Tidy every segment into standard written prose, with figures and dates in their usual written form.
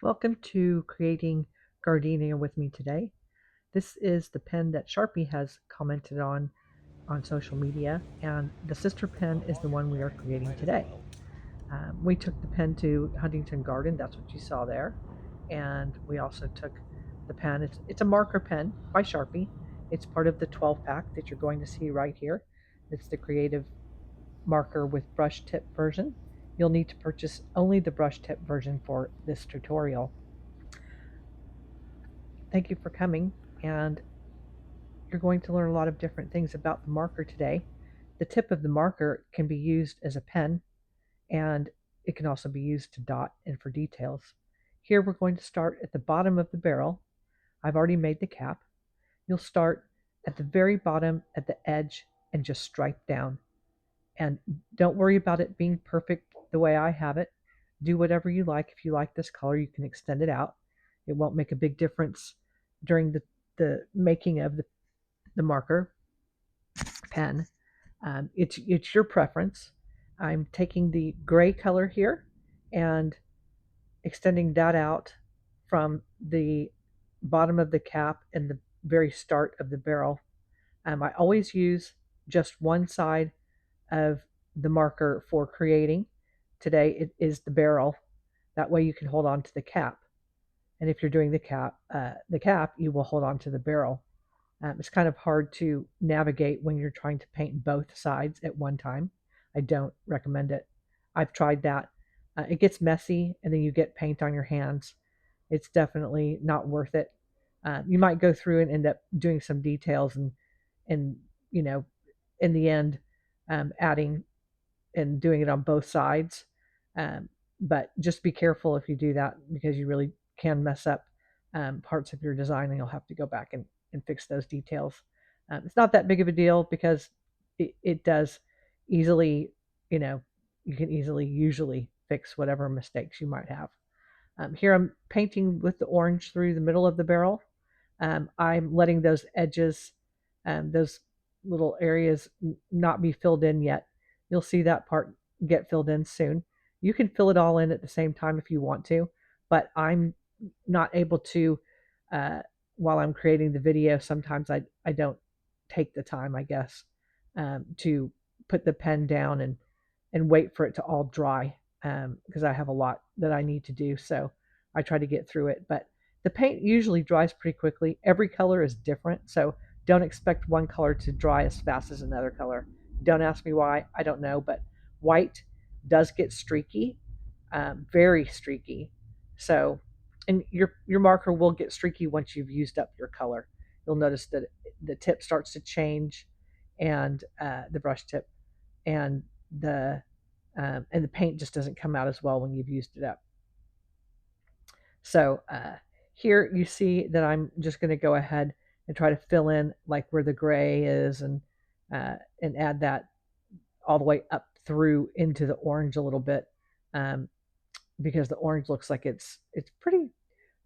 Welcome to creating Gardenia with me today. This is the pen that Sharpie has commented on social media, and the sister pen is the one we are creating today. We took the pen to Huntington Garden, that's what you saw there, and we also took the pen. It's a marker pen by Sharpie. It's part of the 12 pack that you're going to see right here. It's the creative marker with brush tip version. You'll need to purchase only the brush tip version for this tutorial. Thank you for coming, and you're going to learn a lot of different things about the marker today. The tip of the marker can be used as a pen, and it can also be used to dot and for details. Here we're going to start at the bottom of the barrel. I've already made the cap. You'll start at the very bottom at the edge and just stripe down. And don't worry about it being perfect the way I have it. Do whatever you like. If you like this color, you can extend it out. It won't make a big difference during the making of the marker pen. It's your preference. I'm taking the gray color here and extending that out from the bottom of the cap and the very start of the barrel. I always use just one side of the marker for creating. Today it is the barrel. That way you can hold on to the cap. And if you're doing the cap, you will hold on to the barrel. It's kind of hard to navigate when you're trying to paint both sides at one time. I don't recommend it. I've tried that. It gets messy, and then you get paint on your hands. It's definitely not worth it. You might go through and end up doing some details, and you know, in the end, adding and doing it on both sides. But just be careful if you do that, because you really can mess up parts of your design, and you'll have to go back and fix those details. It's not that big of a deal, because it does easily, you can easily usually fix whatever mistakes you might have. Here I'm painting with the orange through the middle of the barrel. I'm letting those edges, those little areas, not be filled in yet. You'll see that part get filled in soon. You can fill it all in at the same time if you want to, but I'm not able to while I'm creating the video. Sometimes I don't take the time, I guess, to put the pen down and wait for it to all dry, because I have a lot that I need to do. So I try to get through it. But the paint usually dries pretty quickly. Every color is different, so don't expect one color to dry as fast as another color. Don't ask me why. I don't know, but white does get streaky, very streaky. So, and your marker will get streaky once you've used up your color. You'll notice that the tip starts to change, and the brush tip, and the paint just doesn't come out as well when you've used it up. So here you see that I'm just going to go ahead and try to fill in like where the gray is, and add that all the way up through into the orange a little bit, because the orange looks like it's pretty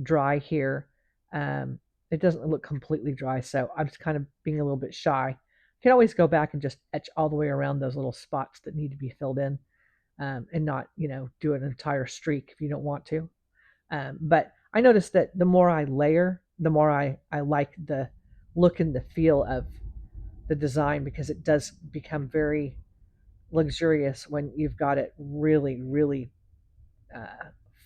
dry here. It doesn't look completely dry, so I'm just kind of being a little bit shy. You can always go back and just etch all the way around those little spots that need to be filled in, and not, do an entire streak if you don't want to. But I noticed that the more I layer, the more I like the look and the feel of the design, because it does become very luxurious when you've got it really, really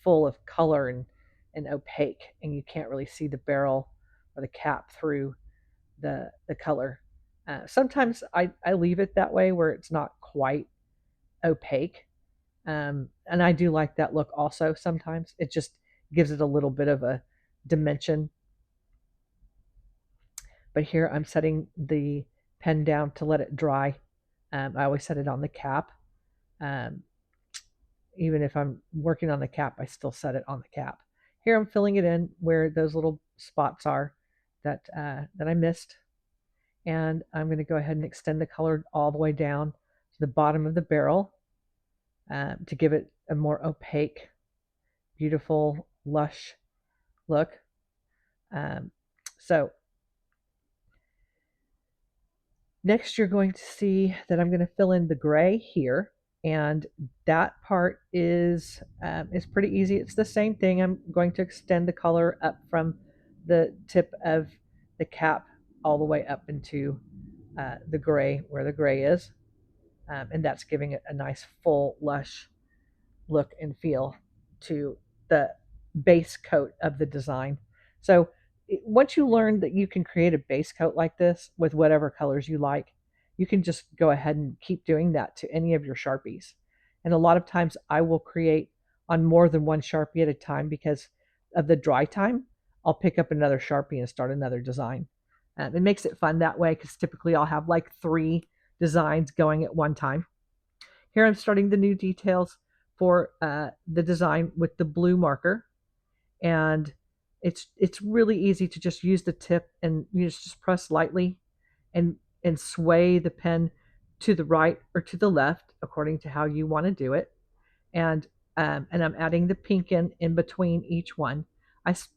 full of color and opaque, and you can't really see the barrel or the cap through the color. Sometimes I leave it that way, where it's not quite opaque, and I do like that look also. Sometimes it just gives it a little bit of a dimension. But here I'm setting the pen down to let it dry. I always set it on the cap. Um, Even if I'm working on the cap, I still set it on the cap. Here I'm filling it in where those little spots are that I missed. And I'm going to go ahead and extend the color all the way down to the bottom of the barrel, to give it a more opaque, beautiful, lush look. So next you're going to see that I'm going to fill in the gray here, and that part is pretty easy. It's the same thing. I'm going to extend the color up from the tip of the cap all the way up into the gray, where the gray is, and that's giving it a nice full lush look and feel to the base coat of the design. So once you learn that you can create a base coat like this with whatever colors you like, you can just go ahead and keep doing that to any of your Sharpies. And a lot of times I will create on more than one Sharpie at a time because of the dry time. I'll pick up another Sharpie and start another design. It makes it fun that way because typically I'll have like 3 designs going at one time. Here I'm starting the new details for the design with the blue marker, and it's really easy to just use the tip and you just press lightly and sway the pen to the right or to the left according to how you want to do it. And I'm adding the pink in between each one.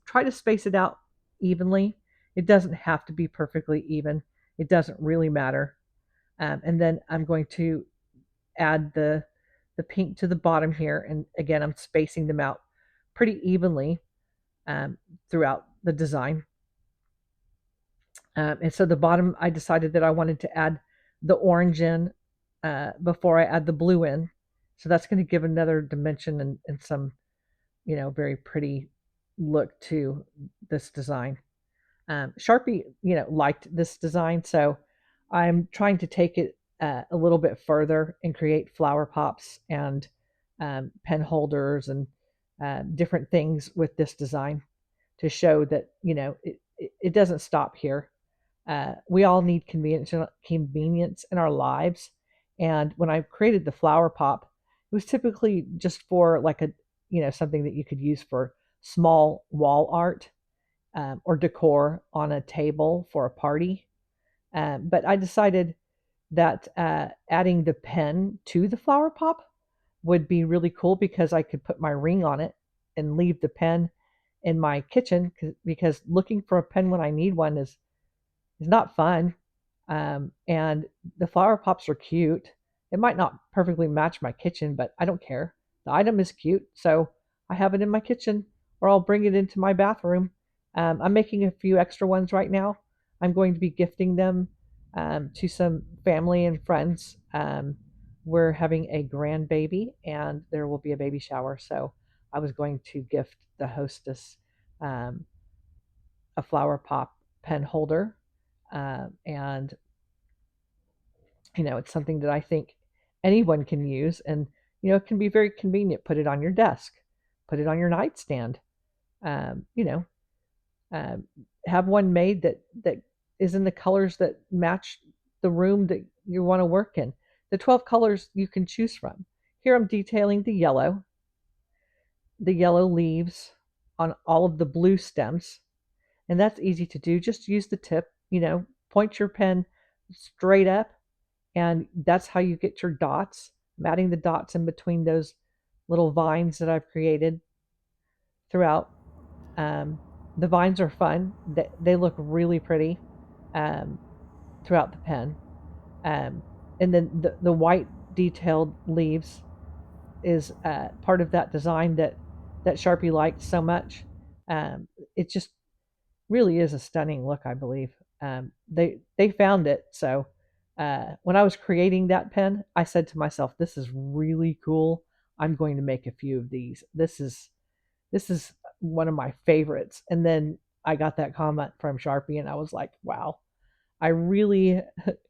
Try to space it out evenly. It doesn't have to be perfectly even. It doesn't really matter. And then I'm going to add the pink to the bottom here, and again I'm spacing them out pretty evenly throughout the design. And so the bottom, I decided that I wanted to add the orange in before I add the blue in. So that's going to give another dimension and some, very pretty look to this design. Sharpie, liked this design, so I'm trying to take it a little bit further and create flower pops and pen holders and different things with this design to show that it doesn't stop here. We all need convenience in our lives, and when I created the flower pop, it was typically just for like a something that you could use for small wall art or decor on a table for a party. But I decided that adding the pen to the flower pop would be really cool because I could put my ring on it and leave the pen in my kitchen because looking for a pen when I need one is not fun. And the flower pops are cute. It might not perfectly match my kitchen, but I don't care. The item is cute, so I have it in my kitchen, or I'll bring it into my bathroom. I'm making a few extra ones right now. I'm going to be gifting them to some family and friends. We're having a grandbaby, and there will be a baby shower, so I was going to gift the hostess um, a flower pop pen holder, and it's something that I think anyone can use, and it can be very convenient. Put it on your desk, put it on your nightstand. Um, you know, um, have one made that is in the colors that match the room that you want to work in. The 12 colors you can choose from. Here I'm detailing the yellow leaves on all of the blue stems, and that's easy to do. Just use the tip, point your pen straight up, and that's how you get your dots. I'm adding the dots in between those little vines that I've created throughout. Um, the vines are fun. They look really pretty um, throughout the pen. Um, and then the white detailed leaves is part of that design that Sharpie liked so much. It just really is a stunning look, I believe. They found it. So when I was creating that pen, I said to myself, "This is really cool. I'm going to make a few of these. This is one of my favorites." And then I got that comment from Sharpie, and I was like, "Wow, I really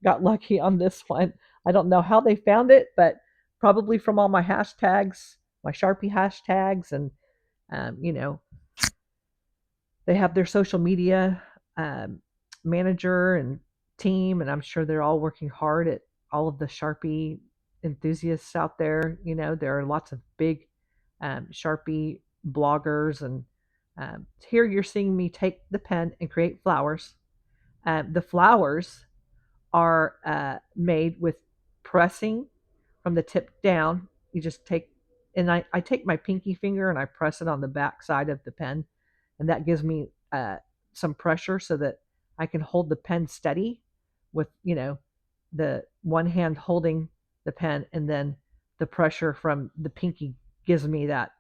got lucky on this one." I don't know how they found it, but probably from all my hashtags, my Sharpie hashtags, and um, you know, they have their social media um, manager and team, and I'm sure they're all working hard at all of the Sharpie enthusiasts out there. There are lots of big Sharpie bloggers, and here you're seeing me take the pen and create flowers. The flowers are made with pressing from the tip down. You just take, and I take my pinky finger and I press it on the back side of the pen, and that gives me some pressure so that I can hold the pen steady with the one hand holding the pen and then the pressure from the pinky gives me that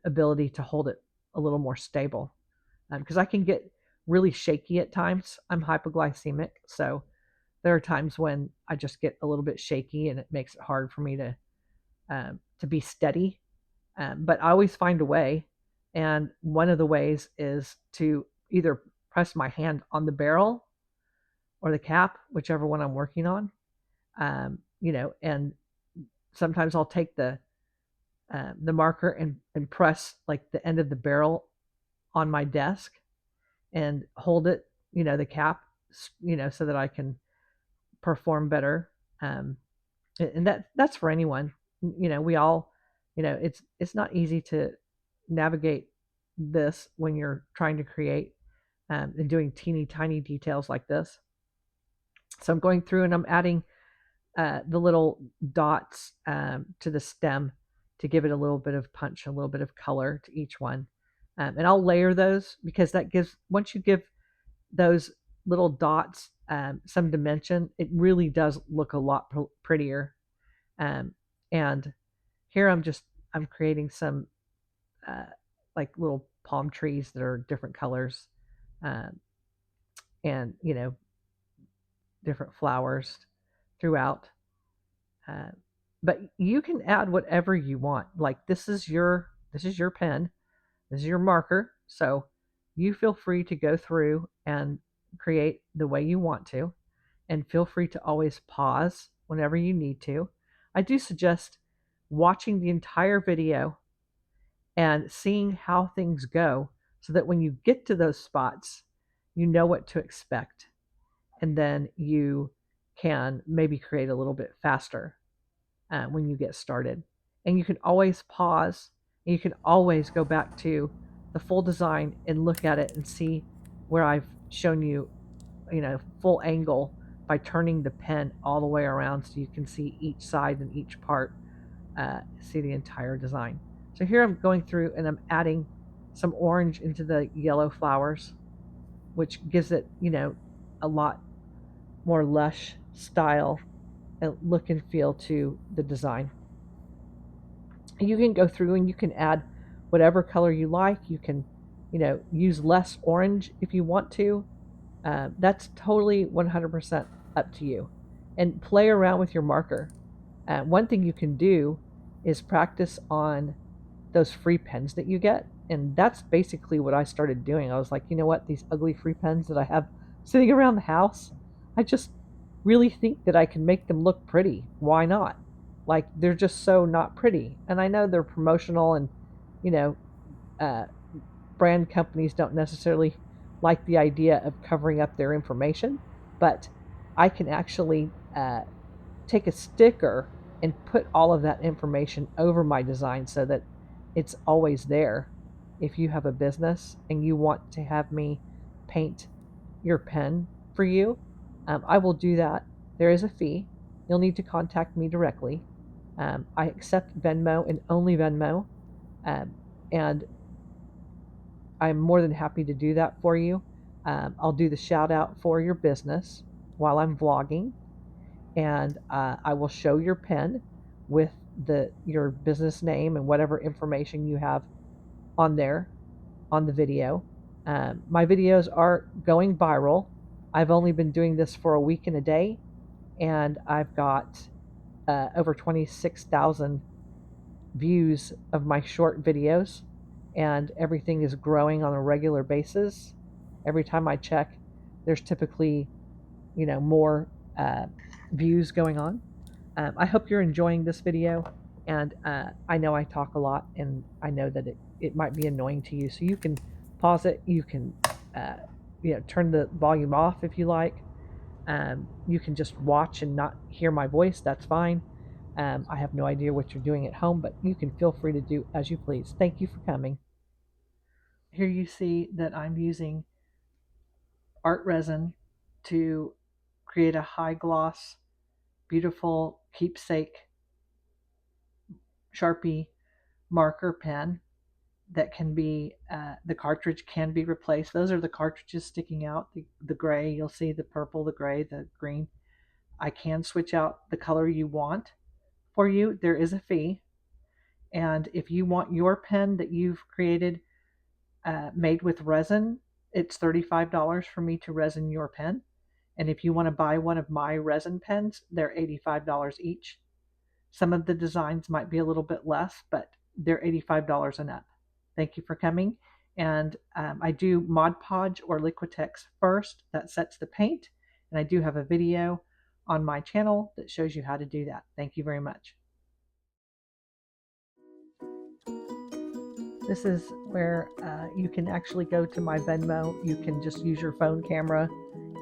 ability to hold it a little more stable, because I can get really shaky at times. I'm hypoglycemic, so there are times when I just get a little bit shaky, and it makes it hard for me to be steady. But I always find a way, and one of the ways is to either press my hand on the barrel or the cap, whichever one I'm working on. And sometimes I'll take the marker and press like the end of the barrel on my desk and hold it, the cap, so that I can perform better. Um, and that's for anyone. We all, it's not easy to navigate this when you're trying to create and doing teeny tiny details like this. So I'm going through and I'm adding the little dots to the stem to give it a little bit of punch, a little bit of color to each one. And I'll layer those, because that gives, once you give those little dots some dimension, it really does look a lot prettier. And here I'm creating some uh, like little palm trees that are different colors, um, and different flowers throughout. Uh, but you can add whatever you want. Like, this is your pen, this is your marker, so you feel free to go through and create the way you want to, and feel free to always pause whenever you need to. I do suggest watching the entire video and seeing how things go, so that when you get to those spots, you know what to expect, and then you can maybe create a little bit faster when you get started. And you can always pause, and you can always go back to the full design and look at it and see where I've shown you, full angle, by turning the pen all the way around so you can see each side and each part, see the entire design. So here I'm going through and I'm adding some orange into the yellow flowers, which gives it, a lot more lush style and look and feel to the design. You can go through and you can add whatever color you like. You can, use less orange if you want to. That's totally 100% up to you. And play around with your marker. One thing you can do is practice on those free pens that you get. And that's basically what I started doing. I was like, you know what, these ugly free pens that I have sitting around the house, I just really think that I can make them look pretty. Why not? Like, they're just so not pretty. And I know they're promotional, and, you know, uh, brand companies don't necessarily like the idea of covering up their information, but I can actually take a sticker and put all of that information over my design so that it's always there. If you have a business and you want to have me paint your pen for you, I will do that. There is a fee. You'll need to contact me directly. I accept Venmo and only Venmo, um, and I'm more than happy to do that for you. I'll do the shout out for your business while I'm vlogging, and I will show your pen with your business name and whatever information you have on there on the video. My videos are going viral. I've only been doing this for a week and a day, and I've got over 26,000 views of my short videos, and everything is growing on a regular basis. Every time I check, there's typically, more uh, views going on. I hope you're enjoying this video, and I know I talk a lot, and I know that it might be annoying to you, so you can pause it. You can uh, turn the volume off if you like. You can just watch and not hear my voice. That's fine. I have no idea what you're doing at home, but you can feel free to do as you please. Thank you for coming. Here you see that I'm using art resin to create a high gloss, beautiful keepsake Sharpie marker pen that can be, the cartridge can be replaced. Those are the cartridges sticking out, the gray. You'll see the purple, the gray, the green. I can switch out the color you want for you, there is a fee. And if you want your pen that you've created made with resin, it's $35 for me to resin your pen. And if you want to buy one of my resin pens, they're $85 each. Some of the designs might be a little bit less, but they're $85 and up. Thank you for coming. And I do Mod Podge or Liquitex first. That sets the paint. And I do have a video on my channel that shows you how to do that. Thank you very much. This is where you can actually go to my Venmo. You can just use your phone camera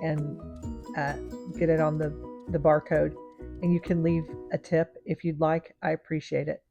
and get it on the barcode. And you can leave a tip if you'd like. I appreciate it.